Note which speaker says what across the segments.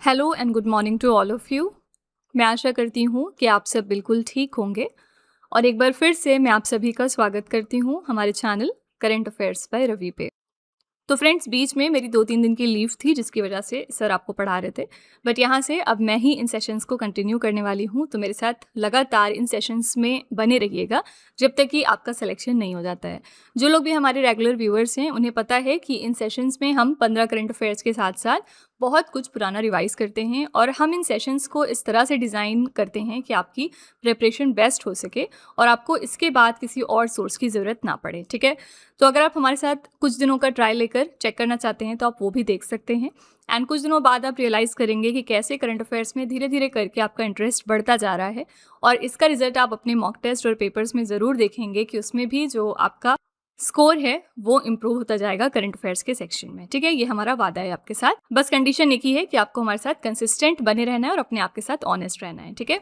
Speaker 1: Hello and good morning to all of you. मैं आशा करती हूँ कि आप सब बिल्कुल ठीक होंगे और एक बार फिर से मैं आप सभी का स्वागत करती हूँ हमारे channel current affairs by Ravi पे। तो फ्रेंड्स, बीच में मेरी 2-3 दिन की लीव थी जिसकी वजह से सर आपको पढ़ा रहे थे, बट यहाँ से अब मैं ही इन सेशंस को कंटिन्यू करने वाली हूँ। तो मेरे साथ लगातार इन सेशंस में बने रहिएगा जब तक कि आपका सिलेक्शन नहीं हो जाता है। जो लोग भी हमारे रेगुलर व्यूअर्स हैं उन्हें पता है कि इन सेशंस में हम 15 करंट अफेयर्स के साथ साथ बहुत कुछ पुराना रिवाइज करते हैं और हम इन सेशंस को इस तरह से डिज़ाइन करते हैं कि आपकी प्रिपरेशन बेस्ट हो सके और आपको इसके बाद किसी और सोर्स की ज़रूरत ना पड़े। ठीक है, तो अगर आप हमारे साथ कुछ दिनों का ट्रायल लेकर चेक करना चाहते हैं तो आप वो भी देख सकते हैं एंड कुछ दिनों बाद आप रियलाइज़ करेंगे कि कैसे करंट अफेयर्स में धीरे धीरे करके आपका इंटरेस्ट बढ़ता जा रहा है और इसका रिजल्ट आप अपने मॉक टेस्ट और पेपर्स में ज़रूर देखेंगे कि उसमें भी जो आपका स्कोर है वो इम्प्रूव होता जाएगा करंट अफेयर्स के सेक्शन में। ठीक है, ये हमारा वादा है आपके साथ। बस कंडीशन एक ही है कि आपको हमारे साथ कंसिस्टेंट बने रहना है और अपने आप के साथ ऑनेस्ट रहना है। ठीक है,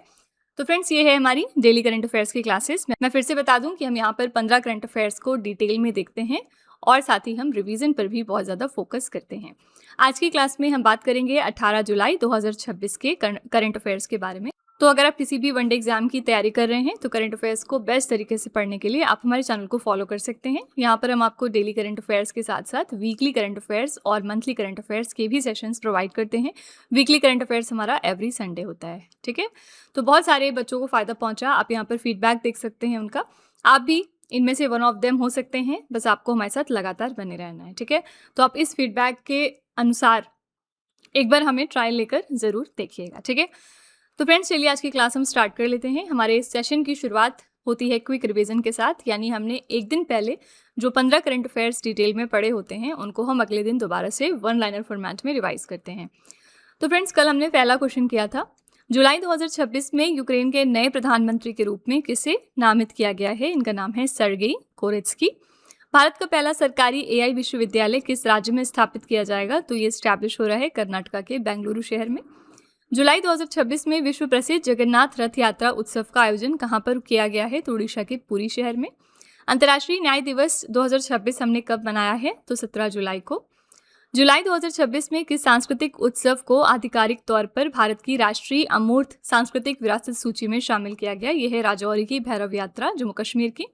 Speaker 1: तो फ्रेंड्स, ये है हमारी डेली करंट अफेयर्स की क्लासेस। मैं फिर से बता दूं कि हम यहाँ पर 15 करंट अफेयर्स को डिटेल में देखते हैं और साथ ही हम रिवीजन पर भी बहुत ज़्यादा फोकस करते हैं। आज की क्लास में हम बात करेंगे 18 जुलाई 2026 के करंट अफेयर्स के बारे में। तो अगर आप किसी भी वनडे एग्जाम की तैयारी कर रहे हैं तो करंट अफेयर्स को बेस्ट तरीके से पढ़ने के लिए आप हमारे चैनल को फॉलो कर सकते हैं। यहाँ पर हम आपको डेली करंट अफेयर्स के साथ साथ वीकली करंट अफेयर्स और मंथली करंट अफेयर्स के भी सेशंस प्रोवाइड करते हैं। वीकली करंट अफेयर्स हमारा एवरी संडे होता है। ठीक है, तो बहुत सारे बच्चों को फ़ायदा पहुंचा। आप यहाँ पर फीडबैक देख सकते हैं उनका। आप भी इनमें से वन ऑफ देम हो सकते हैं, बस आपको हमारे साथ लगातार बने रहना है। ठीक है, तो आप इस फीडबैक के अनुसार एक बार हमें ट्रायल लेकर ज़रूर देखिएगा। ठीक है, तो फ्रेंड्स, चलिए आज की क्लास हम स्टार्ट कर लेते हैं। हमारे इस सेशन की शुरुआत होती है क्विक रिवीजन के साथ, यानी हमने एक दिन पहले जो 15 करंट अफेयर्स डिटेल में पढ़े होते हैं उनको हम अगले दिन दोबारा से वन लाइनर फॉर्मेट में रिवाइज करते हैं। तो फ्रेंड्स, कल हमने पहला क्वेश्चन किया था, जुलाई 2026 में यूक्रेन के नए प्रधानमंत्री के रूप में किसे नामित किया गया है? इनका नाम है सर्गेई कोरेत्स्की। भारत का पहला सरकारी एआई विश्वविद्यालय किस राज्य में स्थापित किया जाएगा? तो ये स्टैब्लिश हो रहा है कर्नाटका के बेंगलुरु शहर में। जुलाई 2026 में विश्व प्रसिद्ध जगन्नाथ रथ यात्रा उत्सव का आयोजन कहाँ पर किया गया है? तो उड़ीसा के पुरी शहर में। अंतर्राष्ट्रीय न्याय दिवस 2026 हमने कब मनाया है? तो 17 जुलाई को। जुलाई 2026 में किस सांस्कृतिक उत्सव को आधिकारिक तौर पर भारत की राष्ट्रीय अमूर्त सांस्कृतिक विरासत सूची में शामिल किया गया? यह है राजौरी की भैरव यात्रा, जम्मू कश्मीर की।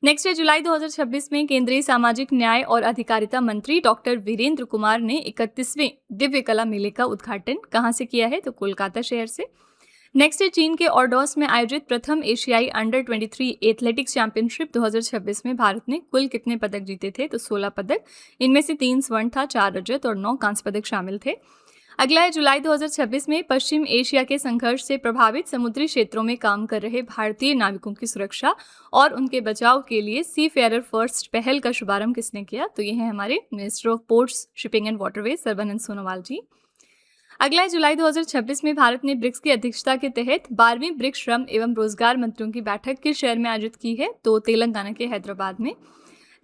Speaker 1: नेक्स्ट है, जुलाई 2026 में केंद्रीय सामाजिक न्याय और अधिकारिता मंत्री डॉक्टर वीरेंद्र कुमार ने 31वें दिव्य कला मेले का उद्घाटन कहाँ से किया है? तो कोलकाता शहर से। नेक्स्ट है, चीन के ऑर्डोस में आयोजित प्रथम एशियाई अंडर 23 एथलेटिक्स चैंपियनशिप 2026 में भारत ने कुल कितने पदक जीते थे? तो 16 पदक। इनमें से 3 स्वर्ण था, 4 रजत और 9 कांस्य पदक शामिल थे। अगला है, जुलाई 2026 में पश्चिम एशिया के संघर्ष से प्रभावित समुद्री क्षेत्रों में काम कर रहे भारतीय नाविकों की सुरक्षा और उनके बचाव के लिए सी फेयरर फर्स्ट पहल का शुभारंभ किसने किया? तो ये है हमारे minister of ports, shipping and waterways Sarbananda Sonowal ji. अगला है, जुलाई 2026 में भारत ने ब्रिक्स की अध्यक्षता के तहत 12वीं ब्रिक्स श्रम एवं रोजगार मंत्रियों की बैठक किस शहर में आयोजित की है? तो तेलंगाना के हैदराबाद में।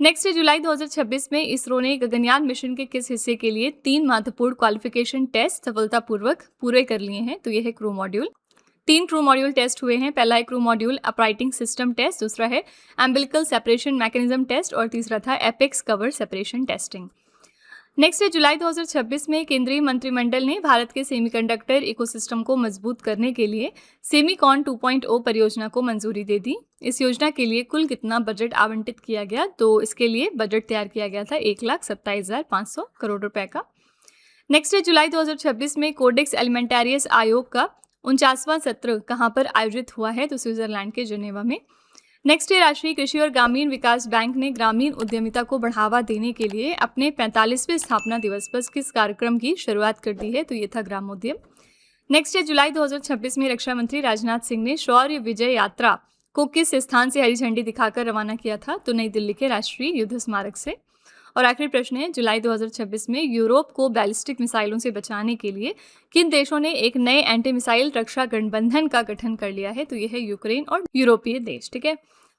Speaker 1: नेक्स्ट है, जुलाई 2026 में इसरो ने गगनयान मिशन के किस हिस्से के लिए 3 महत्वपूर्ण क्वालिफिकेशन टेस्ट सफलतापूर्वक पूरे कर लिए हैं? तो यह है crew module. 3 crew module test हुए हैं। पहला है crew module uprighting system test, दूसरा है एम्बिलिकल सेपरेशन मैकेनिज्म टेस्ट और तीसरा था apex cover separation testing. Next है, जुलाई 2026 में केंद्रीय मंत्रिमंडल ने भारत के सेमीकंडक्टर इकोसिस्टम को मजबूत करने के लिए सेमीकॉन 2.0 परियोजना को मंजूरी दे दी। इस योजना के लिए कुल कितना बजट आवंटित किया गया? तो इसके लिए बजट तैयार किया गया था 1,27,500 करोड़ रुपए का। नेक्स्ट है, जुलाई 2026 में कोडेक्स एलिमेंटारियस आयोग का 49वां सत्र कहाँ पर आयोजित हुआ है? तो स्विट्जरलैंड के जिनेवा में। नेक्स्ट है, राष्ट्रीय कृषि और ग्रामीण विकास बैंक ने ग्रामीण उद्यमिता को बढ़ावा देने के लिए अपने 45वें स्थापना दिवस पर किस कार्यक्रम की शुरुआत कर दी है? तो ये था ग्रामोद्यम। नेक्स्ट है, जुलाई 2026 में रक्षा मंत्री राजनाथ सिंह ने शौर्य विजय यात्रा को किस स्थान से हरी झंडी दिखाकर रवाना किया था? तो नई दिल्ली के राष्ट्रीय युद्ध स्मारक से। और आखिरी प्रश्न है, जुलाई 2026 में यूरोप को बैलिस्टिक मिसाइलों से बचाने के लिए किन देशों ने एक नए एंटी मिसाइल रक्षा गठबंधन का गठन कर लिया है? तो यह है यूक्रेन और यूरोपीय देश। ठीक है,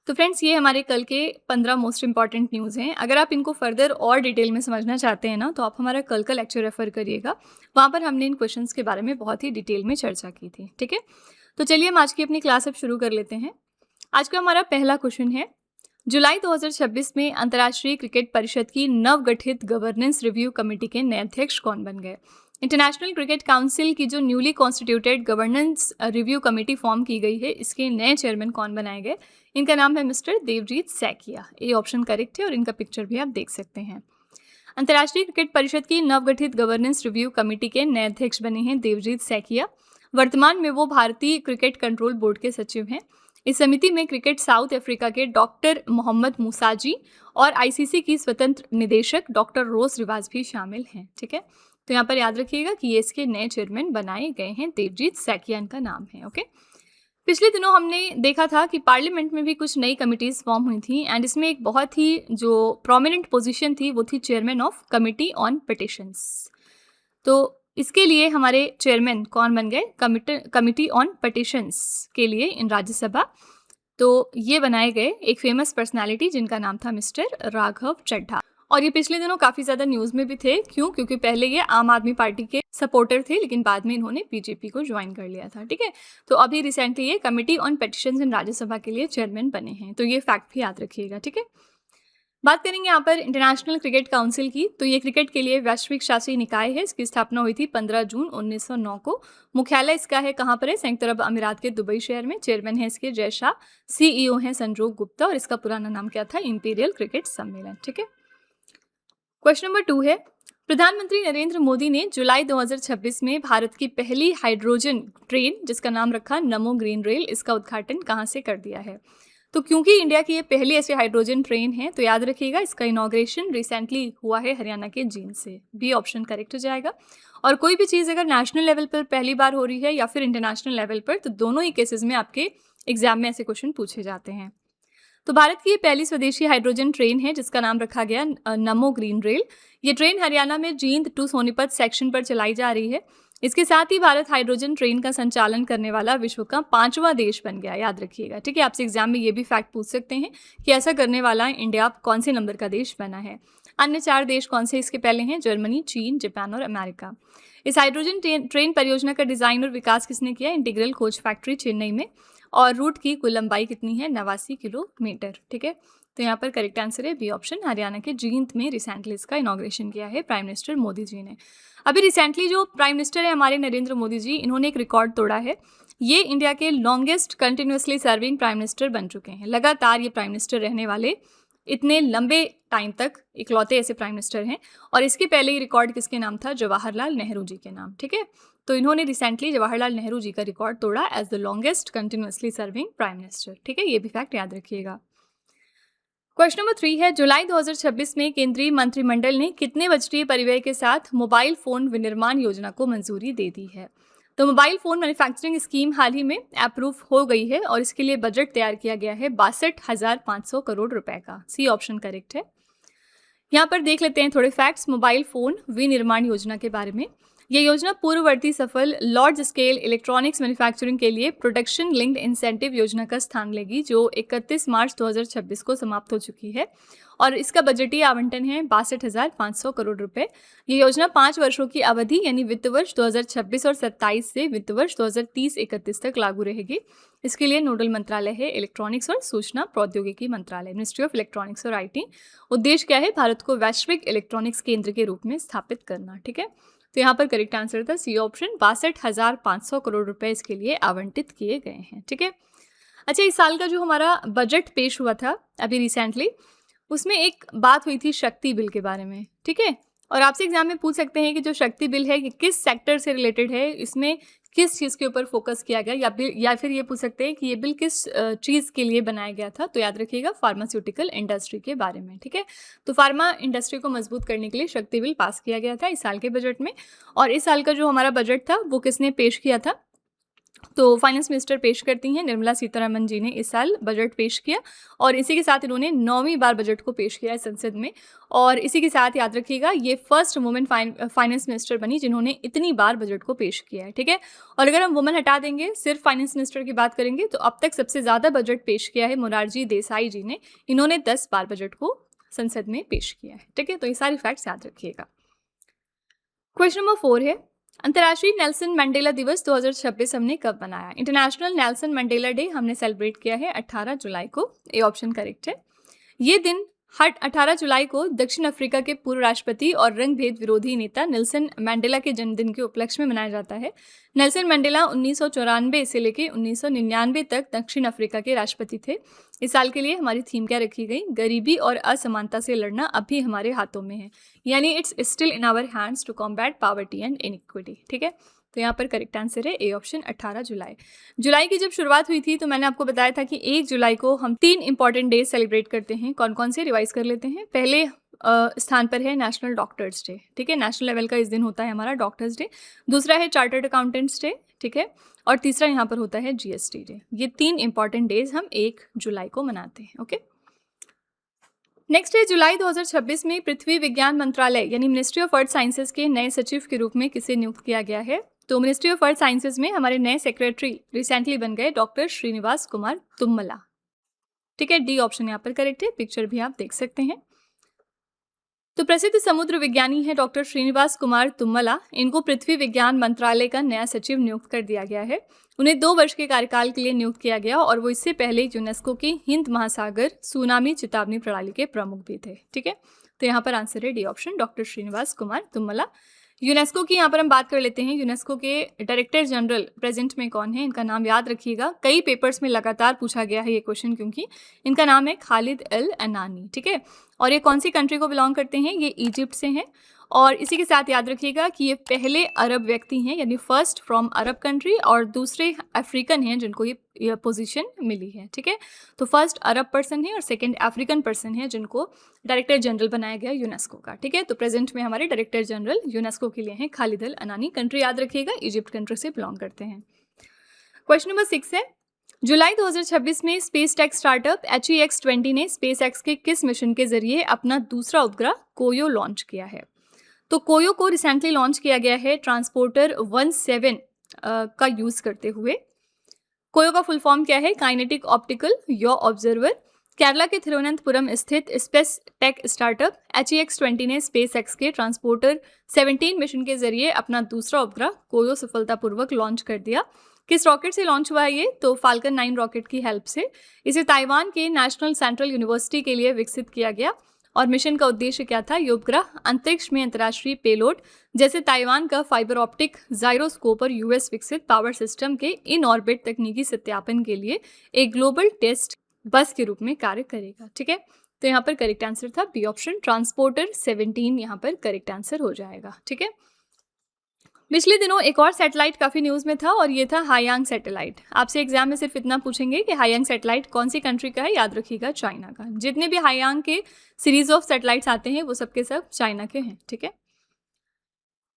Speaker 1: तो फ्रेंड्स, ये हमारे कल के 15 मोस्ट इंपॉर्टेंट न्यूज़ हैं। अगर आप इनको फर्दर और डिटेल में समझना चाहते हैं ना, तो आप हमारा कल का लेक्चर रेफर करिएगा। वहाँ पर हमने इन क्वेश्चंस के बारे में बहुत ही डिटेल में चर्चा की थी। ठीक है, तो चलिए हम आज की अपनी क्लास अब शुरू कर लेते हैं। आज का हमारा पहला क्वेश्चन है, जुलाई 2026 में अंतर्राष्ट्रीय क्रिकेट परिषद की नवगठित गवर्नेंस रिव्यू कमेटी के नए अध्यक्ष कौन बन गए? इंटरनेशनल क्रिकेट काउंसिल की जो newly constituted governance review committee form की गई है, इसके नए चेयरमैन कौन बनाए गए? इनका नाम है मिस्टर देवजीत सैकिया। ये ऑप्शन करेक्ट है और इनका पिक्चर भी आप देख सकते हैं। अंतर्राष्ट्रीय क्रिकेट परिषद की नवगठित गवर्नेंस रिव्यू कमेटी के नए अध्यक्ष बने हैं देवजीत सैकिया। वर्तमान में वो भारतीय क्रिकेट कंट्रोल बोर्ड के सचिव हैं। इस समिति में क्रिकेट साउथ अफ्रीका के डॉक्टर मोहम्मद मूसाजी और आईसीसी की स्वतंत्र निदेशक डॉक्टर रोज रिवाज भी शामिल हैं। ठीक है, तो यहाँ पर याद रखिएगा कि ये इसके नए चेयरमैन बनाए गए हैं। देवजीत सैकिया इनका नाम है। ओके, पिछले दिनों हमने देखा था कि पार्लियामेंट में भी कुछ नई कमिटीज़ फॉर्म हुई थी एंड इसमें एक बहुत ही जो प्रोमिनेंट पोजीशन थी वो थी chairman of committee on petitions. तो इसके लिए हमारे चेयरमैन कौन बन गए? कमिटी ऑन पिटिशंस के लिए इन राज्यसभा। तो ये बनाए गए एक फेमस पर्सनालिटी जिनका नाम था मिस्टर राघव चड्ढा। और ये पिछले दिनों काफ़ी ज़्यादा न्यूज़ में भी थे। क्यों? क्योंकि पहले ये आम आदमी पार्टी के सपोर्टर थे, लेकिन बाद में इन्होंने बीजेपी को ज्वाइन कर लिया था। ठीक है, तो अभी रिसेंटली ये कमिटी ऑन पिटिशंस इन राज्यसभा के लिए चेयरमैन बने हैं। तो ये फैक्ट भी याद रखिएगा। ठीक है, बात करेंगे यहाँ पर इंटरनेशनल क्रिकेट काउंसिल की। तो ये क्रिकेट के लिए वैश्विक शासी निकाय है। इसकी स्थापना हुई थी 15 जून 1909 को। मुख्यालय इसका है कहाँ पर है? संयुक्त अरब अमीरात के दुबई शहर में। चेयरमैन है इसके जय शाह, सीईओ हैं संजोग गुप्ता और इसका पुराना नाम क्या था? इंपीरियल क्रिकेट सम्मेलन। ठीक है, क्वेश्चन नंबर 2 है, प्रधानमंत्री नरेंद्र मोदी ने जुलाई 2026 में भारत की पहली हाइड्रोजन ट्रेन जिसका नाम रखा नमो ग्रीन रेल, इसका उद्घाटन कहाँ से कर दिया है? तो क्योंकि इंडिया की ये पहली ऐसी हाइड्रोजन ट्रेन है, तो याद रखिएगा इसका इनॉग्रेशन रिसेंटली हुआ है हरियाणा के जींद से। बी ऑप्शन करेक्ट हो जाएगा। और कोई भी चीज़ अगर नेशनल लेवल पर पहली बार हो रही है या फिर इंटरनेशनल लेवल पर, तो दोनों ही केसेस में आपके एग्जाम में ऐसे क्वेश्चन पूछे जाते हैं। तो भारत की ये पहली स्वदेशी हाइड्रोजन ट्रेन है जिसका नाम रखा गया नमो ग्रीन रेल। ये ट्रेन हरियाणा में जींद टू सोनीपत सेक्शन पर चलाई जा रही है। इसके साथ ही भारत हाइड्रोजन ट्रेन का संचालन करने वाला विश्व का 5वां देश बन गया। याद रखिएगा। ठीक है, आपसे एग्जाम में ये भी फैक्ट पूछ सकते हैं कि ऐसा करने वाला इंडिया कौन से नंबर का देश बना है। अन्य 4 देश कौन से इसके पहले हैं? जर्मनी, चीन, जापान और अमेरिका। इस हाइड्रोजन ट्रेन परियोजना का डिजाइन और विकास किसने किया? इंटीग्रल खोज फैक्ट्री चेन्नई में। और रूट की कुल लंबाई कितनी है? 89 किलोमीटर। ठीक है, तो यहाँ पर करेक्ट आंसर है बी ऑप्शन। हरियाणा के जींद में रिसेंटली इसका इनॉग्रेशन किया है प्राइम मिनिस्टर मोदी जी ने। अभी रिसेंटली जो प्राइम मिनिस्टर है हमारे नरेंद्र मोदी जी, इन्होंने एक रिकॉर्ड तोड़ा है। ये इंडिया के longest continuously serving prime minister बन चुके हैं। लगातार ये प्राइम मिनिस्टर रहने वाले इतने लंबे टाइम तक इकलौते ऐसे प्राइम मिनिस्टर हैं। और इसके पहले ही रिकॉर्ड किसके नाम था? जवाहरलाल नेहरू जी के नाम। ठीक है, तो इन्होंने रिसेंटली जवाहरलाल नेहरू जी का रिकॉर्ड तोड़ा as the longest continuously serving prime minister. ठीक है, ये भी फैक्ट याद रखिएगा। क्वेश्चन नंबर 3 है, जुलाई 2026 में केंद्रीय मंत्रिमंडल ने कितने बजटीय परिव्यय के साथ मोबाइल फोन विनिर्माण योजना को मंजूरी दे दी है? तो मोबाइल फोन मैन्युफैक्चरिंग स्कीम हाल ही में अप्रूव हो गई है और इसके लिए बजट तैयार किया गया है 62,500 करोड़ रुपए का। सी ऑप्शन करेक्ट है। यहाँ पर देख लेते हैं थोड़े फैक्ट्स मोबाइल फोन विनिर्माण योजना के बारे में। यह योजना पूर्ववर्ती सफल लार्ज स्केल इलेक्ट्रॉनिक्स मैन्युफैक्चरिंग के लिए प्रोडक्शन लिंक्ड इंसेंटिव योजना का स्थान लेगी, जो 31 मार्च 2026 को समाप्त हो चुकी है और इसका बजटीय आवंटन है 62,500 करोड़ रुपए। ये योजना 5 वर्षों की अवधि यानी वित्त वर्ष 2026 और 27 से वित्त वर्ष 2030-31 तक लागू रहेगी। इसके लिए नोडल मंत्रालय है इलेक्ट्रॉनिक्स और सूचना प्रौद्योगिकी मंत्रालय, मिनिस्ट्री ऑफ इलेक्ट्रॉनिक्स और IT। उद्देश्य क्या है? भारत को वैश्विक इलेक्ट्रॉनिक्स केंद्र के रूप में स्थापित करना। ठीक है, तो यहाँ पर करेक्ट आंसर था सी ऑप्शन। 62,500 करोड़ रुपए इसके लिए आवंटित किए गए हैं। ठीक है, अच्छा, इस साल का जो हमारा बजट पेश हुआ था अभी रिसेंटली, उसमें एक बात हुई थी शक्ति बिल के बारे में। ठीक है, और आपसे एग्जाम में पूछ सकते हैं कि जो शक्ति बिल है कि किस सेक्टर से रिलेटेड है, इसमें किस चीज़ के ऊपर फोकस किया गया, या फिर ये पूछ सकते हैं कि ये बिल किस चीज़ के लिए बनाया गया था। तो याद रखिएगा फार्मास्यूटिकल इंडस्ट्री के बारे में। ठीक है, तो फार्मा इंडस्ट्री को मजबूत करने के लिए शक्ति बिल पास किया गया था इस साल के बजट में। और इस साल का जो हमारा बजट था वो किसने पेश किया था? तो फाइनेंस मिनिस्टर पेश करती हैं निर्मला सीतारमण जी ने इस साल बजट पेश किया और इसी के साथ इन्होंने 9वीं बार बजट को पेश किया है संसद में। और इसी के साथ याद रखिएगा ये फर्स्ट वुमेन फाइनेंस मिनिस्टर बनी जिन्होंने इतनी बार बजट को पेश किया है। ठीक है, और अगर हम वुमेन हटा देंगे, सिर्फ फाइनेंस मिनिस्टर की बात करेंगे, तो अब तक सबसे ज़्यादा बजट पेश किया है मोरारजी देसाई जी ने। इन्होंने 10 बार बजट को संसद में पेश किया है। ठीक है, तो ये सारी फैक्ट्स याद रखिएगा। क्वेश्चन नंबर 4 है, अंतर्राष्ट्रीय नेल्सन मंडेला दिवस 2026 हमने कब मनाया? इंटरनेशनल नेल्सन मंडेला डे हमने सेलिब्रेट किया है 18 जुलाई को। ए ऑप्शन करेक्ट है। ये दिन 18 जुलाई को दक्षिण अफ्रीका के पूर्व राष्ट्रपति और रंग भेद विरोधी नेता नेल्सन मंडेला के जन्मदिन के उपलक्ष्य में मनाया जाता है। नेल्सन मंडेला 1994 से लेकर 1999 तक दक्षिण अफ्रीका के राष्ट्रपति थे। इस साल के लिए हमारी थीम क्या रखी गई? गरीबी और असमानता से लड़ना अब भी हमारे हाथों में है, यानी it's still in our hands to combat poverty and inequity. ठीक है, तो यहाँ पर करेक्ट आंसर है ए ऑप्शन 18 जुलाई। जुलाई की जब शुरुआत हुई थी तो मैंने आपको बताया था कि 1 जुलाई को हम 3 इंपॉर्टेंट डेज सेलिब्रेट करते हैं। कौन कौन से रिवाइज कर लेते हैं। पहले स्थान पर है नेशनल डॉक्टर्स डे। ठीक है, नेशनल लेवल का इस दिन होता है हमारा डॉक्टर्स डे। दूसरा है चार्टर्ड अकाउंटेंट्स डे। ठीक है, और तीसरा यहाँ पर होता है GST डे। ये 3 इंपॉर्टेंट डेज हम 1 जुलाई को मनाते हैं। ओके, नेक्स्ट है जुलाई 2026 में पृथ्वी विज्ञान मंत्रालय यानी मिनिस्ट्री ऑफ अर्थ साइंसेज के नए सचिव के रूप में किसे नियुक्त किया गया है? तो मिनिस्ट्री ऑफ अर्थ साइंसेज में हमारे नए सेक्रेटरी रिसेंटली बन गए डॉक्टर श्रीनिवास कुमार तुम्मला। ठीक है, डी ऑप्शन यहाँ पर करेक्ट है। पिक्चर भी आप देख सकते हैं। तो प्रसिद्ध समुद्र विज्ञानी है डॉक्टर श्रीनिवास कुमार तुम्मला। इनको पृथ्वी विज्ञान मंत्रालय का नया सचिव नियुक्त कर दिया गया है। उन्हें 2 वर्ष के कार्यकाल के लिए नियुक्त किया गया और वो इससे पहले यूनेस्को की हिंद महासागर सुनामी चेतावनी प्रणाली के प्रमुख भी थे। ठीक है, तो यहाँ पर आंसर है D option, doctor Srinivas Kumar Tummala. UNESCO की यहाँ पर हम बात कर लेते हैं। यूनेस्को के डायरेक्टर जनरल प्रेजेंट में कौन है? इनका नाम याद रखिएगा, कई पेपर्स में लगातार पूछा गया है ये क्वेश्चन, क्योंकि इनका नाम है खालिद अल अनानी। ठीक है, और ये कौन सी कंट्री को बिलोंग करते हैं? ये इजिप्ट से हैं। और इसी के साथ याद रखिएगा कि ये पहले अरब व्यक्ति हैं, यानी फर्स्ट फ्रॉम अरब कंट्री, और दूसरे अफ्रीकन हैं जिनको ये पोजीशन मिली है। ठीक है, तो फर्स्ट अरब पर्सन है और सेकंड अफ्रीकन पर्सन है जिनको डायरेक्टर जनरल बनाया गया यूनेस्को का। ठीक है, तो प्रेजेंट में हमारे डायरेक्टर जनरल यूनेस्को के लिए हैं खालिद अल अनानी। कंट्री याद रखिएगा, इजिप्ट कंट्री से बिलोंग करते हैं। क्वेश्चन नंबर 6 है, जुलाई 2026 में स्पेस टेक स्टार्टअप HEX-20 ने SpaceX के किस मिशन के जरिए अपना दूसरा उपग्रह कोयो लॉन्च किया है? तो कोयो को रिसेंटली लॉन्च किया गया है ट्रांसपोर्टर 17 का यूज करते हुए। कोयो का फुल फॉर्म क्या है? काइनेटिक ऑप्टिकल यो ऑब्जर्वर। केरला के थिरुवनंतपुरम स्थित स्पेस टेक स्टार्टअप HEX-20 ने SpaceX के ट्रांसपोर्टर 17 मिशन के जरिए अपना दूसरा उपग्रह कोयो सफलतापूर्वक लॉन्च कर दिया। किस रॉकेट से लॉन्च हुआ है ये? तो फाल्कन 9 रॉकेट की हेल्प से। इसे ताइवान के नेशनल सेंट्रल यूनिवर्सिटी के लिए विकसित किया गया और मिशन का उद्देश्य क्या था? ये उपग्रह अंतरिक्ष में अंतर्राष्ट्रीय पेलोड जैसे ताइवान का फाइबर ऑप्टिक जाइरोस्कोप और US विकसित पावर सिस्टम के इन ऑर्बिट तकनीकी सत्यापन के लिए एक ग्लोबल टेस्ट बस के रूप में कार्य करेगा। ठीक है, तो यहाँ पर करेक्ट आंसर था बी ऑप्शन, ट्रांसपोर्टर 17 यहाँ पर करेक्ट आंसर हो जाएगा। ठीक है, पिछले दिनों एक और सैटेलाइट काफ़ी न्यूज़ में था और ये था हायांग सैटेलाइट। आपसे एग्जाम में सिर्फ इतना पूछेंगे कि हायांग सैटेलाइट कौन सी कंट्री का है? याद रखिएगा चाइना का। जितने भी हायांग के सीरीज ऑफ सैटेलाइट्स आते हैं वो सबके सब चाइना के हैं। ठीक है,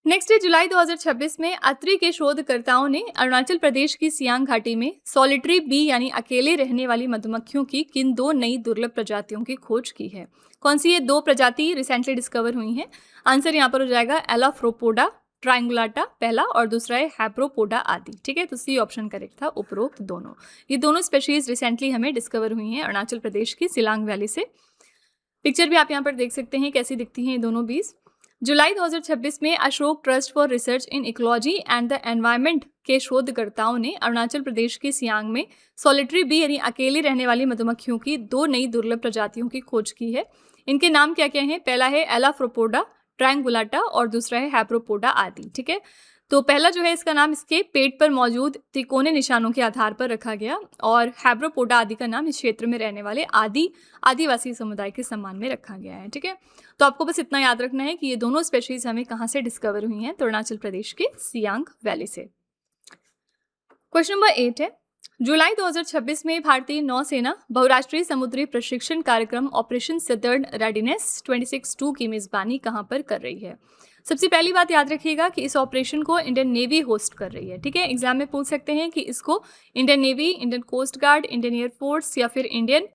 Speaker 1: नेक्स्ट है जुलाई 2026 में अत्रि के शोधकर्ताओं ने अरुणाचल प्रदेश की सियांग घाटी में सॉलिटरी बी यानी अकेले रहने वाली मधुमक्खियों की किन 2 नई दुर्लभ प्रजातियों की खोज की है? कौन सी ये 2 प्रजाति रिसेंटली डिस्कवर हुई हैं? आंसर यहाँ पर हो जाएगा एलाफ्रोपोडा ट्रायंगुलाटा पहला और दूसरा है हैप्रोपोडा आदि। ठीक है, तो सी ऑप्शन करेक्ट था, उपरोक्त दोनों। ये दोनों स्पेशीज रिसेंटली हमें डिस्कवर हुई हैं अरुणाचल प्रदेश की सिलांग वैली से। पिक्चर भी आप यहाँ पर देख सकते हैं कैसी दिखती हैं ये दोनों बीज। जुलाई 2026 में Ashok trust for research in ecology and the environment के शोधकर्ताओं ने अरुणाचल प्रदेश के सियांग में सॉलिटरी बी यानी अकेले रहने वाली मधुमक्खियों की 2 नई दुर्लभ प्रजातियों की खोज की है। इनके नाम क्या क्या हैं? पहला है एलाफ्रोपोडा ट्रायंगुलाटा और दूसरा है हैप्रोपोडा आदि। ठीक है, तो पहला जो है इसका नाम इसके पेट पर मौजूद तिकोने निशानों के आधार पर रखा गया और हैप्रोपोडा आदि का नाम इस क्षेत्र में रहने वाले आदिवासी समुदाय के सम्मान में रखा गया है। ठीक है, तो आपको बस इतना याद रखना है कि ये दोनों स्पेशीज हमें कहाँ से डिस्कवर हुई हैं? तो अरुणाचल प्रदेश के सियांग वैली से। क्वेश्चन नंबर 8 है, जुलाई 2026 में भारतीय नौसेना बहुराष्ट्रीय समुद्री प्रशिक्षण कार्यक्रम ऑपरेशन सदर्न रेडीनेस 26-2 की मेजबानी कहां पर कर रही है? सबसे पहली बात याद रखिएगा कि इस ऑपरेशन को इंडियन नेवी होस्ट कर रही है। ठीक है, एग्जाम में पूछ सकते हैं कि इसको Indian navy, Indian coast guard, Indian air force या फिर इंडियन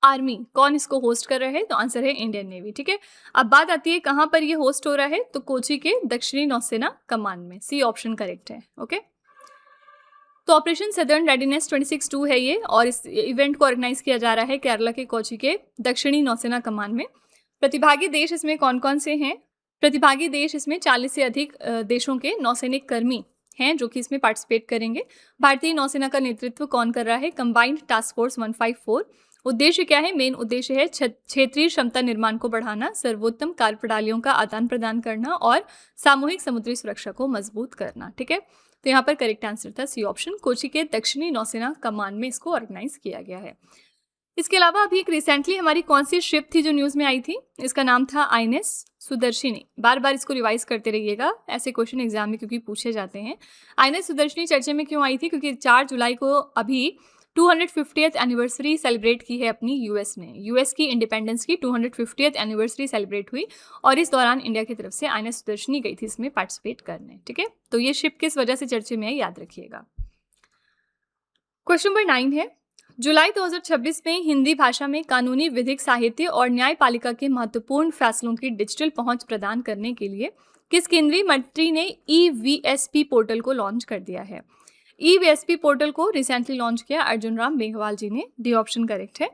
Speaker 1: आर्मी कौन इसको होस्ट कर रहा है? तो आंसर है इंडियन नेवी। ठीक है, अब बात आती है कहां पर ये होस्ट हो रहा है? तो कोची के दक्षिणी नौसेना कमान में। सी ऑप्शन करेक्ट है। ओके, तो ऑपरेशन सदर्न रेडीनेस 26-2 है ये और इस इवेंट को ऑर्गेनाइज किया जा रहा है केरला के कोची के दक्षिणी नौसेना कमान में। प्रतिभागी देश इसमें कौन कौन से हैं? प्रतिभागी देश इसमें 40 से अधिक देशों के नौसैनिक कर्मी हैं जो कि इसमें पार्टिसिपेट करेंगे। भारतीय नौसेना का नेतृत्व कौन कर रहा है? Combined task force 154। उद्देश्य क्या है? मेन उद्देश्य है क्षेत्रीय क्षमता निर्माण को बढ़ाना, सर्वोत्तम कार्य प्रणालियों का आदान प्रदान करना और सामूहिक समुद्री सुरक्षा को मजबूत करना। ठीक है, तो यहाँ पर करेक्ट आंसर था सी ऑप्शन, कोची के दक्षिणी नौसेना कमान में इसको ऑर्गेनाइज किया गया है। इसके अलावा अभी एक रिसेंटली हमारी कौन सी शिप थी जो न्यूज़ में आई थी? इसका नाम था आईएनएस सुदर्शिनी। बार बार इसको रिवाइज करते रहिएगा, ऐसे क्वेश्चन एग्जाम में क्योंकि पूछे जाते हैं। आईएनएस सुदर्शिनी चर्चे में क्यों आई थी? क्योंकि 4 जुलाई को अभी 250th एनिवर्सरी सेलिब्रेट की है अपनी यूएस ने। यूएस की इंडिपेंडेंस की 250th एनिवर्सरी सेलिब्रेट हुई और इस दौरान इंडिया की तरफ से आईएनएस सुदर्शिनी गई थी इसमें पार्टिसिपेट करने। ठीक है, तो ये शिप किस वजह से चर्चे में है, याद रखिएगा। क्वेश्चन नंबर 9 है, जुलाई 2026 में हिंदी भाषा में कानूनी, विधिक, साहित्य और न्यायपालिका के महत्वपूर्ण फैसलों की डिजिटल पहुंच प्रदान करने के लिए किस केंद्रीय मंत्री ने ईवीएसपी पोर्टल को लॉन्च कर दिया है? ईवीएसपी पोर्टल को रिसेंटली लॉन्च किया अर्जुन राम मेघवाल जी ने। डी ऑप्शन करेक्ट है।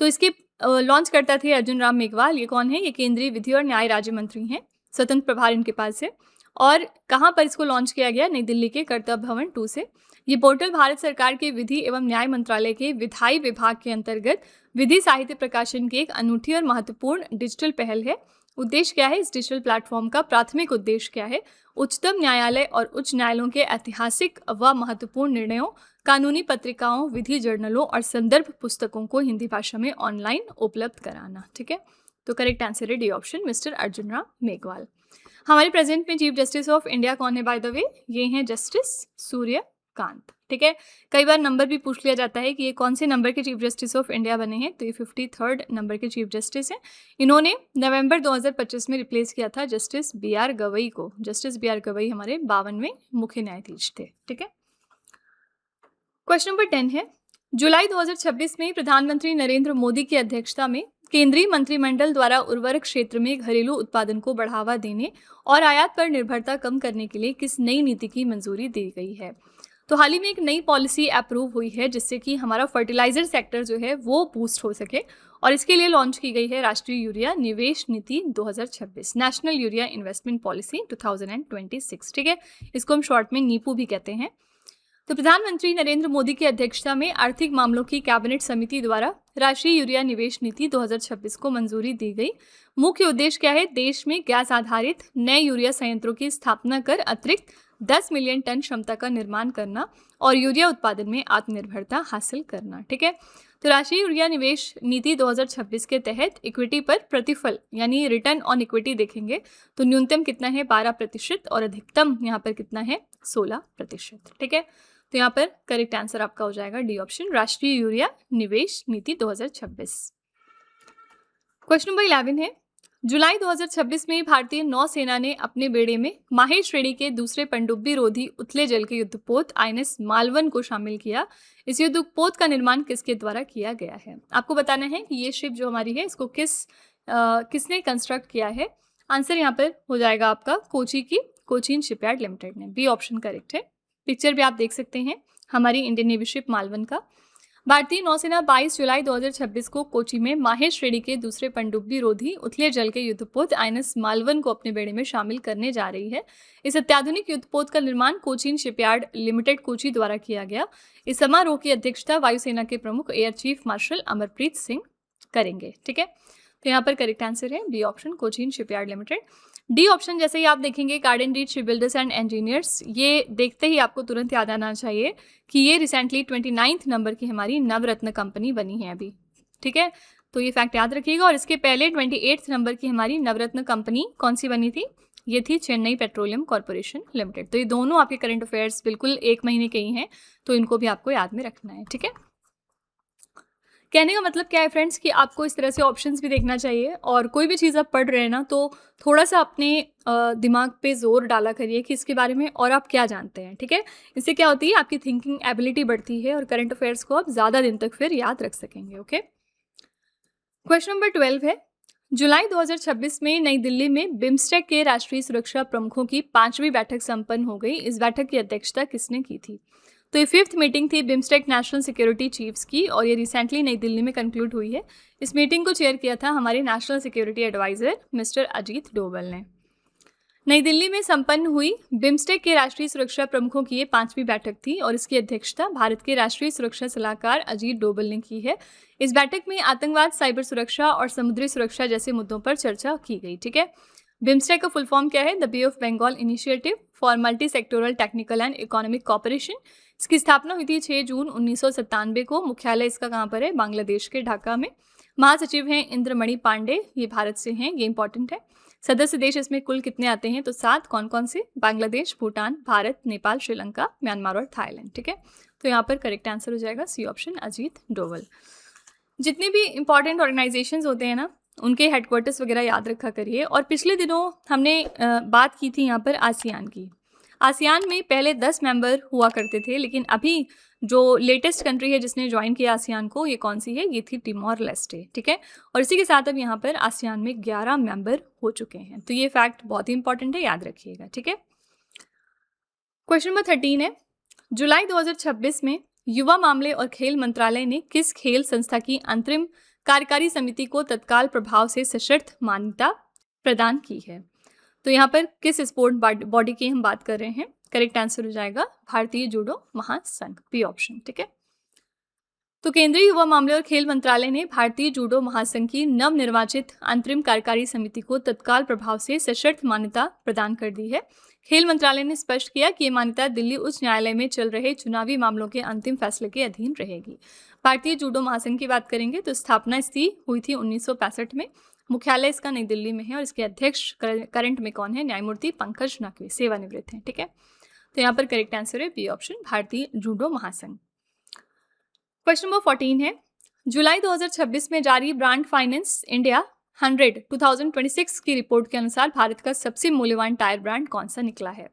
Speaker 1: तो इसके लॉन्च करता थे अर्जुन राम मेघवाल। ये कौन है? ये केंद्रीय विधि और न्याय राज्य मंत्री हैं, स्वतंत्र प्रभार इनके पास है। और कहाँ पर इसको लॉन्च किया गया? नई दिल्ली के कर्तव्य भवन 2 से। ये पोर्टल भारत सरकार के विधि एवं न्याय मंत्रालय के विधायी विभाग के अंतर्गत विधि साहित्य प्रकाशन की एक अनूठी और महत्वपूर्ण डिजिटल पहल है। उद्देश्य क्या है? इस डिजिटल प्लेटफॉर्म का प्राथमिक उद्देश्य क्या है? उच्चतम न्यायालय और उच्च न्यायालयों के ऐतिहासिक व महत्वपूर्ण निर्णयों, कानूनी पत्रिकाओं, विधि जर्नलों और संदर्भ पुस्तकों को हिंदी भाषा में ऑनलाइन उपलब्ध कराना। ठीक है, तो करेक्ट आंसर है D option, mister Arjun Ram Meghwal. हमारे प्रेजेंट में चीफ जस्टिस ऑफ इंडिया कौन है बाय द वे? ये हैं जस्टिस सूर्यकांत। ठीक है, कई बार नंबर भी पूछ लिया जाता है कि ये कौन से नंबर के चीफ जस्टिस ऑफ इंडिया बने हैं, तो ये 53rd नंबर के चीफ जस्टिस हैं। इन्होंने नवंबर 2025 में रिप्लेस किया था जस्टिस BR गवई को। जस्टिस BR गवई हमारे 52वें मुख्य न्यायाधीश थे। ठीक है, क्वेश्चन नंबर 10 है, जुलाई 2026 में प्रधानमंत्री नरेंद्र मोदी की अध्यक्षता में केंद्रीय मंत्रिमंडल द्वारा उर्वरक क्षेत्र में घरेलू उत्पादन को बढ़ावा देने और आयात पर निर्भरता कम करने के लिए किस नई नीति की मंजूरी दी गई है? तो हाल ही में एक नई पॉलिसी अप्रूव हुई है जिससे कि हमारा फर्टिलाइजर सेक्टर जो है वो बूस्ट हो सके, और इसके लिए लॉन्च की गई है राष्ट्रीय यूरिया निवेश नीति 2026, नेशनल यूरिया इन्वेस्टमेंट पॉलिसी 2026। ठीक है, इसको हम शॉर्ट में नीपू भी कहते हैं। तो प्रधानमंत्री नरेंद्र मोदी की अध्यक्षता में आर्थिक मामलों की कैबिनेट समिति द्वारा राष्ट्रीय यूरिया निवेश नीति 2026 को मंजूरी दी गई। मुख्य उद्देश्य क्या है? देश में गैस आधारित नए यूरिया संयंत्रों की स्थापना कर अतिरिक्त 10 मिलियन टन क्षमता का निर्माण करना और यूरिया उत्पादन में आत्मनिर्भरता हासिल करना। ठीक है, तो राष्ट्रीय यूरिया निवेश नीति 2026 के तहत इक्विटी पर प्रतिफल यानी रिटर्न ऑन इक्विटी देखेंगे तो न्यूनतम कितना है? 12% और अधिकतम यहाँ पर कितना है? 16%। ठीक है, तो यहाँ पर करेक्ट आंसर आपका हो जाएगा डी ऑप्शन, राष्ट्रीय यूरिया निवेश नीति 2026। क्वेश्चन नंबर 11 है, जुलाई 2026 में भारतीय नौसेना ने अपने बेड़े में माहे श्रेणी के दूसरे पनडुब्बी रोधी उथले जल के युद्धपोत आईएनएस मालवन को शामिल किया। इस युद्धपोत का निर्माण किसके द्वारा किया गया है? आपको बताना है कि ये शिप जो हमारी है इसको किसने कंस्ट्रक्ट किया है। आंसर यहाँ पर हो जाएगा आपका कोची की कोचीन शिपयार्ड लिमिटेड ने। बी ऑप्शन करेक्ट है। पिक्चर भी आप देख सकते हैं हमारी इंडियन नेवी शिप मालवन का। भारतीय नौसेना 22 जुलाई 2026 को कोची में माहे श्रेणी के दूसरे पनडुब्बी रोधी उथले जल के युद्धपोत आईएनएस मालवन को अपने बेड़े में शामिल करने जा रही है। इस अत्याधुनिक युद्धपोत का निर्माण कोचीन शिपयार्ड लिमिटेड कोची द्वारा किया गया। इस समारोह की अध्यक्षता वायुसेना के प्रमुख air chief marshal Amarpreet Singh करेंगे। ठीक है, तो यहाँ पर करेक्ट आंसर है B option, Cochin shipyard limited. D option जैसे ही आप देखेंगे garden reach ship builders and engineers, ये देखते ही आपको तुरंत याद आना चाहिए कि ये रिसेंटली 29th नंबर की हमारी नवरत्न कंपनी बनी है अभी। ठीक है, तो ये फैक्ट याद रखिएगा। और इसके पहले 28th नंबर की हमारी नवरत्न कंपनी कौन सी बनी थी? ये थी चेन्नई पेट्रोलियम कॉर्पोरेशन लिमिटेड। तो ये दोनों आपके करंट अफेयर्स बिल्कुल 1 महीने के ही हैं, तो इनको भी आपको याद में रखना है। ठीक है, कहने का मतलब क्या है फ्रेंड्स कि आपको इस तरह से ऑप्शंस भी देखना चाहिए, और कोई भी चीज़ आप पढ़ रहे हैं ना तो थोड़ा सा अपने दिमाग पे जोर डाला करिए कि इसके बारे में और आप क्या जानते हैं। ठीक है, इससे क्या होती है? आपकी थिंकिंग एबिलिटी बढ़ती है और करंट अफेयर्स को आप ज़्यादा दिन तक फिर याद रख सकेंगे। ओके, क्वेश्चन नंबर 12 है, जुलाई 2026 में नई दिल्ली में बिम्स्टेक के राष्ट्रीय सुरक्षा प्रमुखों की 5वीं बैठक संपन्न हो गई। इस बैठक की अध्यक्षता किसने की थी? तो ये 5th मीटिंग थी बिम्स्टेक नेशनल सिक्योरिटी चीफ्स की, और ये रिसेंटली नई दिल्ली में कंक्लूड हुई है। इस मीटिंग को चेयर किया था हमारे national security adviser mister Ajit Doval ने। नई दिल्ली में संपन्न हुई बिम्स्टेक के राष्ट्रीय सुरक्षा प्रमुखों की ये 5वीं बैठक थी और इसकी अध्यक्षता भारत के राष्ट्रीय सुरक्षा सलाहकार अजीत डोभाल ने की है। इस बैठक में आतंकवाद, साइबर सुरक्षा और समुद्री सुरक्षा जैसे मुद्दों पर चर्चा की गई। ठीक है, बिम्स्टेक का फुल फॉर्म क्या है? The bay of Bengal initiative for multi sectoral technical and economic cooperation. इसकी स्थापना हुई थी 6 जून 1997 को। मुख्यालय इसका कहाँ पर है? बांग्लादेश के ढाका में। महासचिव हैं इंद्रमणि पांडे, ये भारत से हैं, ये इंपॉर्टेंट है। सदस्य देश इसमें कुल कितने आते हैं? तो 7। कौन कौन से? बांग्लादेश, भूटान, भारत, नेपाल, श्रीलंका, म्यांमार और थाईलैंड। ठीक है, तो यहाँ पर करेक्ट आंसर हो जाएगा सी ऑप्शन, अजीत डोभाल। जितने भी इंपॉर्टेंट ऑर्गेनाइजेशंस होते हैं ना, उनके हेडक्वार्टर्स वगैरह याद रखा करिए। और पिछले दिनों हमने बात की थी यहाँ पर आसियान की। आसियान में पहले 10 मेंबर हुआ करते थे, लेकिन अभी जो लेटेस्ट कंट्री है जिसने ज्वाइन किया आसियान को, ये कौन सी है? ये थी टिमोर लेस्टे। ठीक है, और इसी के साथ अब यहाँ पर आसियान में 11 मेंबर हो चुके हैं। तो ये फैक्ट बहुत ही इंपॉर्टेंट है, याद रखिएगा। ठीक है, क्वेश्चन नंबर 13 है, जुलाई 2026 में युवा मामले और खेल मंत्रालय ने किस खेल संस्था की अंतरिम कार्यकारी समिति को तत्काल प्रभाव से सशर्त मान्यता प्रदान की है? तो यहाँ पर किस स्पोर्ट बॉडी की हम बात कर रहे हैं? करेक्ट आंसर हो जाएगा भारतीय जूडो महासंघ, बी ऑप्शन। ठीक है, तो केंद्रीय युवा मामले और खेल मंत्रालय ने भारतीय जूडो महासंघ की नवनिर्वाचित अंतरिम कार्यकारी समिति को तत्काल प्रभाव से सशर्त मान्यता प्रदान कर दी है। खेल मंत्रालय ने स्पष्ट किया कि ये मान्यता दिल्ली उच्च न्यायालय में चल रहे चुनावी मामलों के अंतिम फैसले के अधीन रहेगी। भारतीय जूडो महासंघ की बात करेंगे तो स्थापना इसकी हुई थी 1965 में। मुख्यालय इसका नई दिल्ली में है और इसके अध्यक्ष करंट में कौन है? न्यायमूर्ति पंकज नकवी, सेवानिवृत्त हैं। ठीक है, तो यहाँ पर करेक्ट आंसर है बी ऑप्शन, भारतीय जूडो महासंघ। क्वेश्चन नंबर 14 है, जुलाई 2026 में जारी ब्रांड फाइनेंस इंडिया 100 2026 की रिपोर्ट के अनुसार भारत का सबसे मूल्यवान टायर ब्रांड कौन सा निकला है?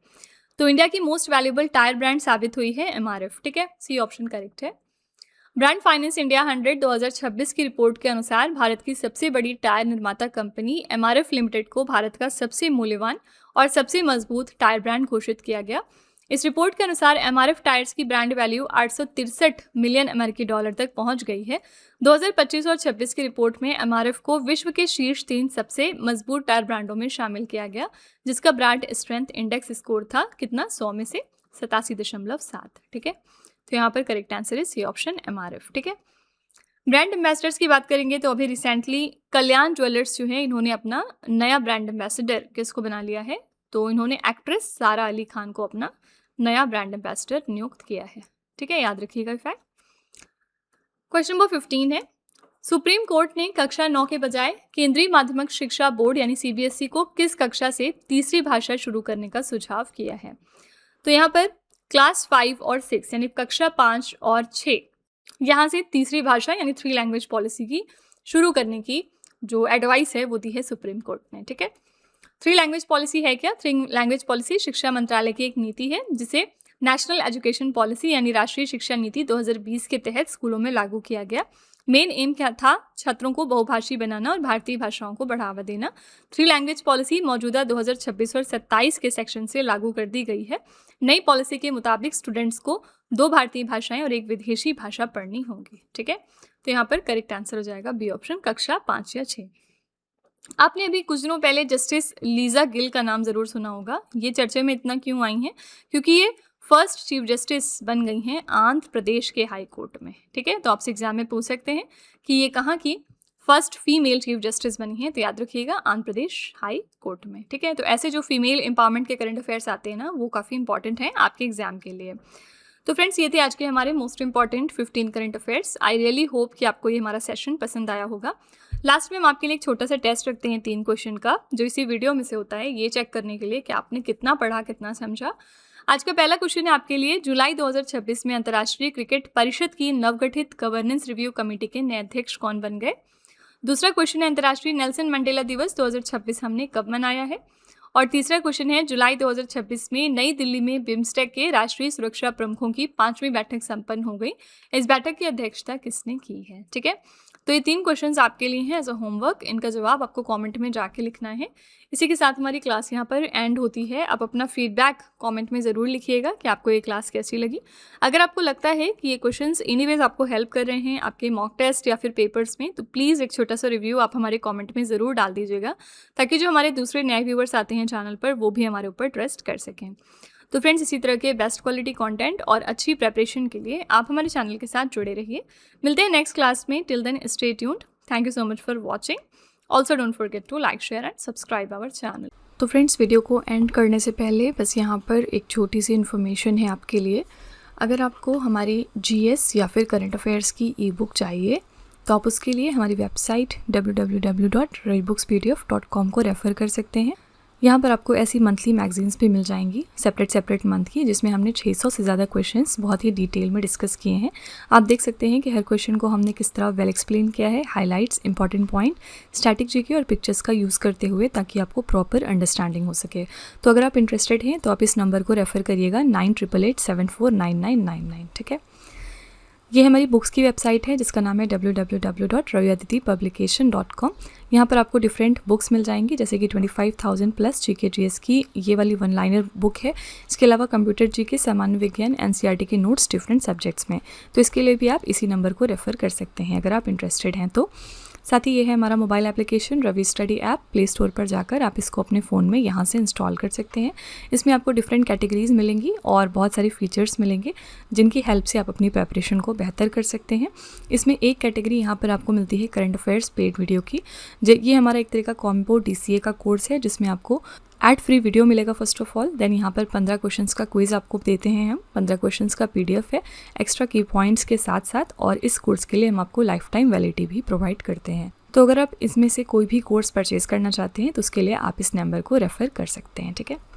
Speaker 1: तो इंडिया की मोस्ट वैल्यूएबल टायर ब्रांड साबित हुई है MRF। ठीक है, सी ऑप्शन करेक्ट है। ब्रांड फाइनेंस इंडिया 100 2026 की रिपोर्ट के अनुसार भारत की सबसे बड़ी टायर निर्माता कंपनी MRF लिमिटेड को भारत का सबसे मूल्यवान और सबसे मजबूत टायर ब्रांड घोषित किया गया। इस रिपोर्ट के अनुसार MRF टायर्स की ब्रांड वैल्यू 863 मिलियन अमेरिकी डॉलर तक पहुंच गई है। 2025 और 26 की रिपोर्ट में MRF को विश्व के शीर्ष 3 सबसे मजबूत टायर ब्रांडों में शामिल किया गया, जिसका ब्रांड स्ट्रेंथ इंडेक्स स्कोर था कितना? 100 में से 87.7। ठीक है, तो यहाँ पर करेक्ट आंसर है सी ऑप्शन, MRF। ठीक है, ब्रांड एम्बेसडर्स की बात करेंगे तो अभी रिसेंटली कल्याण ज्वेलर्स जो है, इन्होंने अपना नया ब्रांड एम्बेसडर किसको बना लिया है? तो इन्होंने एक्ट्रेस सारा अली खान को अपना नया ब्रांड एम्बेसडर नियुक्त किया है। ठीक है, याद रखिएगा फैक्ट। क्वेश्चन नंबर 15 है, सुप्रीम कोर्ट ने कक्षा 9 के बजाय केंद्रीय माध्यमिक शिक्षा बोर्ड यानी CBSE को किस कक्षा से तीसरी भाषा शुरू करने का सुझाव किया है? तो यहाँ पर क्लास 5 और 6 यानी कक्षा 5 और 6 यहाँ से तीसरी भाषा यानी 3 लैंग्वेज पॉलिसी की शुरू करने की जो एडवाइस है वो दी है सुप्रीम कोर्ट ने। ठीक है, 3 लैंग्वेज पॉलिसी है क्या? 3 लैंग्वेज पॉलिसी शिक्षा मंत्रालय की एक नीति है जिसे नेशनल एजुकेशन पॉलिसी यानी राष्ट्रीय शिक्षा नीति 2020 के तहत स्कूलों में लागू किया गया। मेन एम क्या था? छात्रों को बहुभाषी बनाना और भारतीय भाषाओं को बढ़ावा देना। 3 लैंग्वेज पॉलिसी मौजूदा 2026 और 27 के सेक्शन से लागू कर दी गई है। नई पॉलिसी के मुताबिक स्टूडेंट्स को 2 भारतीय भाषाएं और 1 विदेशी भाषा पढ़नी होगी। ठीक है, तो यहाँ पर करेक्ट आंसर हो जाएगा बी ऑप्शन, कक्षा 5 या 6। आपने अभी कुछ दिनों पहले जस्टिस लीजा गिल का नाम जरूर सुना होगा। ये चर्चे में इतना क्यों आई हैं? क्योंकि ये फर्स्ट चीफ जस्टिस बन गई हैं आंध्र प्रदेश के हाई कोर्ट में। ठीक है, तो आपसे एग्जाम में पूछ सकते हैं कि ये कहाँ की फर्स्ट फीमेल चीफ जस्टिस बनी है? तो याद रखिएगा आंध्र प्रदेश हाई कोर्ट में। ठीक है, तो ऐसे जो फीमेल एम्पावरमेंट के करंट अफेयर्स आते हैं ना, वो काफ़ी इंपॉर्टेंट हैं आपके एग्जाम के लिए। तो फ्रेंड्स, ये थे आज के हमारे most important 15 current affairs. I really hope कि आपको ये हमारा सेशन पसंद आया होगा। लास्ट में हम आपके लिए एक छोटा सा टेस्ट रखते हैं 3 क्वेश्चन का, जो इसी वीडियो में से होता है, ये चेक करने के लिए कि आपने कितना पढ़ा, कितना समझा। आज का पहला क्वेश्चन है आपके लिए, जुलाई 2026 में अंतर्राष्ट्रीय क्रिकेट परिषद की नवगठित गवर्नेंस रिव्यू कमेटी के नए अध्यक्ष कौन बन गए? दूसरा क्वेश्चन है, अंतर्राष्ट्रीय नेल्सन मंडेला दिवस 2026 हमने कब मनाया है? और तीसरा क्वेश्चन है, जुलाई 2026 में नई दिल्ली में बिम्स्टेक के राष्ट्रीय सुरक्षा प्रमुखों की 5वीं बैठक संपन्न हो गई। इस बैठक की अध्यक्षता किसने की है? ठीक है, तो ये 3 क्वेश्चंस आपके लिए हैं एज अ होमवर्क। इनका जवाब आपको कमेंट में जाके लिखना है। इसी के साथ हमारी क्लास यहाँ पर एंड होती है। आप अपना फीडबैक कमेंट में ज़रूर लिखिएगा कि आपको ये क्लास कैसी लगी। अगर आपको लगता है कि ये क्वेश्चंस एनीवेज आपको हेल्प कर रहे हैं आपके मॉक टेस्ट या फिर पेपर्स में, तो प्लीज़ एक छोटा सा रिव्यू आप हमारे कमेंट में ज़रूर डाल दीजिएगा, ताकि जो हमारे दूसरे नए व्यूअर्स आते हैं चैनल पर वो भी हमारे ऊपर ट्रस्ट कर सकें। तो फ्रेंड्स, इसी तरह के बेस्ट क्वालिटी कंटेंट और अच्छी प्रेपरेशन के लिए आप हमारे चैनल के साथ जुड़े रहिए। मिलते हैं नेक्स्ट क्लास में। Till then stay tuned. Thank you so much for watching. Also don't forget to like, share and subscribe our channel. तो फ्रेंड्स, वीडियो को एंड करने से पहले बस यहाँ पर एक छोटी सी इन्फॉर्मेशन है आपके लिए। अगर आपको हमारी GS या फिर करंट अफेयर्स की ई बुक चाहिए तो आप उसके लिए हमारी वेबसाइट www.ravibookspdf.com को रेफ़र कर सकते हैं। यहाँ पर आपको ऐसी मंथली मैगजीन्स भी मिल जाएंगी सेपरेट मंथ की, जिसमें हमने 600 से ज़्यादा क्वेश्चंस बहुत ही डिटेल में डिस्कस किए हैं। आप देख सकते हैं कि हर क्वेश्चन को हमने किस तरह वेल एक्सप्लेन किया है, highlights, important point, static GK और पिक्चर्स का यूज़ करते हुए, ताकि आपको प्रॉपर अंडरस्टैंडिंग हो सके। तो अगर आप इंटरेस्टेड हैं तो आप इस नंबर को रेफ़र करिएगा 9888749999, ठीक है। ये हमारी बुक्स की वेबसाइट है जिसका नाम है www.raviaditipublication.com। यहाँ पर आपको डिफरेंट बुक्स मिल जाएंगी, जैसे कि 25,000 प्लस GK GS की ये वाली 1 लाइनर बुक है। इसके अलावा कंप्यूटर GK, सामान्य विज्ञान, NCERT के नोट्स डिफरेंट सब्जेक्ट्स में। तो इसके लिए भी आप इसी नंबर को रेफ़र कर सकते हैं अगर आप इंटरेस्टेड हैं तो। साथ ही ये है हमारा mobile application Ravi study app. Play store पर जाकर आप इसको अपने फ़ोन में यहाँ से इंस्टॉल कर सकते हैं। इसमें आपको डिफरेंट कैटेगरीज मिलेंगी और बहुत सारे फीचर्स मिलेंगे जिनकी हेल्प से आप अपनी प्रिपरेशन को बेहतर कर सकते हैं। इसमें एक कैटेगरी यहाँ पर आपको मिलती है करंट अफेयर्स पेड वीडियो की। ये हमारा एक तरह का कॉम्बो DCA का कोर्स है, जिसमें आपको एड फ्री वीडियो मिलेगा फर्स्ट ऑफ ऑल। देन यहाँ पर 15 क्वेश्चंस का क्विज आपको देते हैं हम। 15 क्वेश्चंस का PDF है एक्स्ट्रा की पॉइंट्स के साथ साथ, और इस कोर्स के लिए हम आपको लाइफ टाइम वैलिडिटी भी प्रोवाइड करते हैं। तो अगर आप इसमें से कोई भी कोर्स परचेज़ करना चाहते हैं तो उसके लिए आप इस नंबर को रेफ़र कर सकते हैं, ठीक है।